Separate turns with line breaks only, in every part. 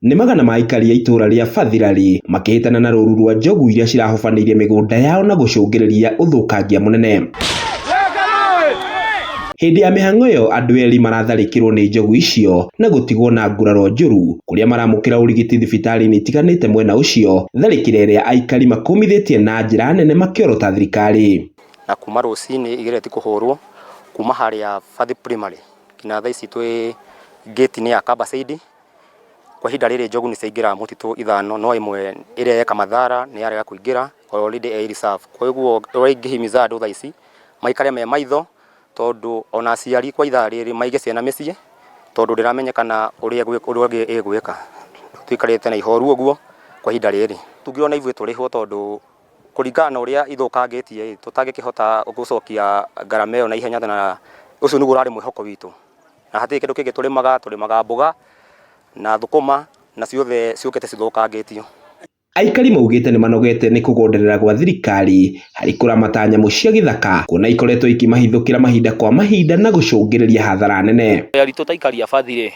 Nĩ magana ma aikari a itura ria Bathirari makĩhĩtana na rũru rwa njogu iria cirahobanĩirie mĩgũnda yao na gũcũngĩrĩria ũthũkangia mũnene. Hĩndĩ ya mĩhang'o ĩyo andũ erĩ maratharĩkĩrwo nĩ njogu icio na gũtigwo na nguraro njũru kũrĩa maramũkĩra ũrigiti thibitarĩ-inĩ itiganĩte mwena ũcio, tharĩkĩra ĩrĩa aikari makumithĩtie na njĩra nene makĩorota thirikari.
Na kuma rũcinĩ igereti kũhũrwo kuma harĩa Bathi Primary kinya thaa ici twĩ gate-inĩ ya Kabaside. Kwa ihinda rĩrĩ njogu nĩ ciaingĩra mũtitũ ithano, no ĩmwe ĩrĩa yeka Mathara nĩ yarega kũingĩra already ĩ reserve. Kwa hivyo ũraingĩhimiza andũ thaa ici maikare me maitho, tondũ ona aciari kwa ithaa rĩrĩ maige ciana mĩciĩ, tondũ ndĩramenyekana ũrĩa ĩgwĩka. Tuikarĩte na ihoru ũguo kwa ihinda rĩrĩ. Tungĩona ithuĩ tũrĩhwo, tondũ kũringana na ũrĩa ithũkangĩtie tũtangĩkĩhota gũcokia ngarama ĩyo na ihenya, na ũcio nĩguo ũrarĩ mwĩhoko witũ. Na hatirĩ kĩndũ kĩngĩ tũrĩmaga mboga na thũkũma na ciothe ciũkĩte cithũkangĩtio.
Aikari maugĩte nĩ manogete nĩ kũgonderera gwa thirikari harĩ kũramata nyamũ cia gĩthaka, kuona ikoretwo ikimahithũkĩra mahinda kwa mahinda na gũcũngĩrĩria hathara nene.
Aritũ ta aikari a Bathi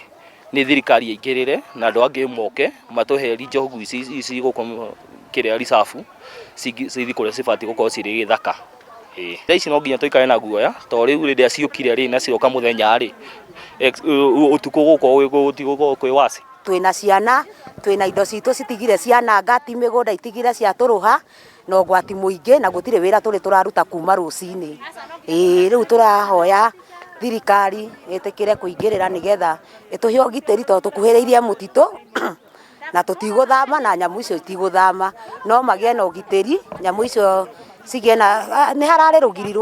nĩ thirikari ĩingĩrĩre na andũ angĩ moke matũheri njogu ici gũkũ kĩrĩa reserve cithi kũrĩa cibatiĩ gũkorwo cirĩ gĩthaka. Thaa ici no nginya tũikare na guoya, tondũ rĩu rĩrĩa ciũkire na cioka mũthenya ũtukũ gũtigũkorwo kwĩ wasi.
Twĩna ciana, twĩna indo citũ citigire ciananga, ti mĩgũnda itigire cia tũrũha na ũgwati mũingĩ, na gũtirĩ wĩra tũraruta kuma rũcinĩ. Rĩu tũrahoya thirikari ĩtĩkĩre kũingĩrĩra nĩgetha ĩtũhe ũgitĩri, tondũ tũkuhĩrĩirie mũtitũ na tũtigũthama na nyamũ icio itigũthama, no magĩe na ũgitĩri, nyamũ icio cigĩe na nĩ hararĩ rũgiri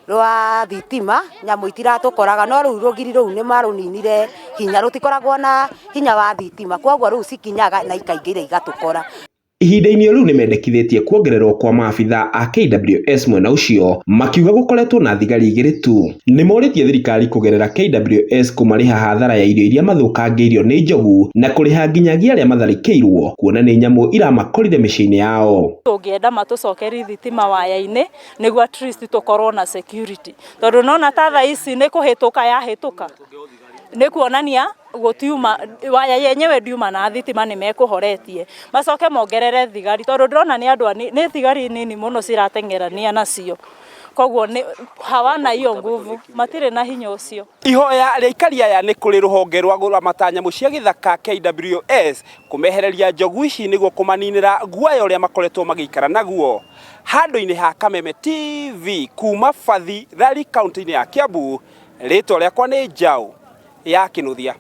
rwa thitima, nyamũ itiratũkoraga, no rĩu rũgiri rũu nĩ marũninire hinya, rũtikoragwo na hinya wa thitima, koguo rĩu cikinyaga na ikaingĩra igatũkora.
Ihinda-inĩ rĩu nĩ mendekithĩtie kuongererwo kwa maabitha a KWS mwena ũcio, makiuga gũkoretwo na thigari igĩrĩ tu. Nĩ morĩtie thirikari kũgerera KWS kũmarĩha hathara ya irio iria mathũkangĩirio nĩ njogu na kũrĩha nginyagia arĩa matharĩkĩirwo, kuona nĩ nyamũ iramakorire mĩciĩ-inĩ yao.
Tũngĩenda matũcokerie thitima waya-inĩ nĩguo at least tũkorwo na security, tondũ nona ta thaa ici nĩ kũhĩtũka yahĩtũka, nĩ kuonania gũtiuma waya yenyewe ndiuma na thitima nĩ mekũhoretie. Macoke mongerere thigari, tondũ ndĩrona nĩ andũ nĩ thigari nini mũno cirateng'erania nacio, koguo hawana hiyo nguvu, matirĩ na hinya ũcio.
Ihoya rĩa aikari aya nĩ kũrĩ rũhonge rwa kũramata nyamũ cia gĩthaka KWS kũmehereria njogu ici nĩguo kũmaninĩra guoya ũrĩa makoretwo magĩikara naguo. Handũ-inĩ ha Kameme TV kuma Bathirari kaunti-inĩ ya Kiambu, rĩtwa rĩakwa nĩ Njaũ ya Kĩnuthia.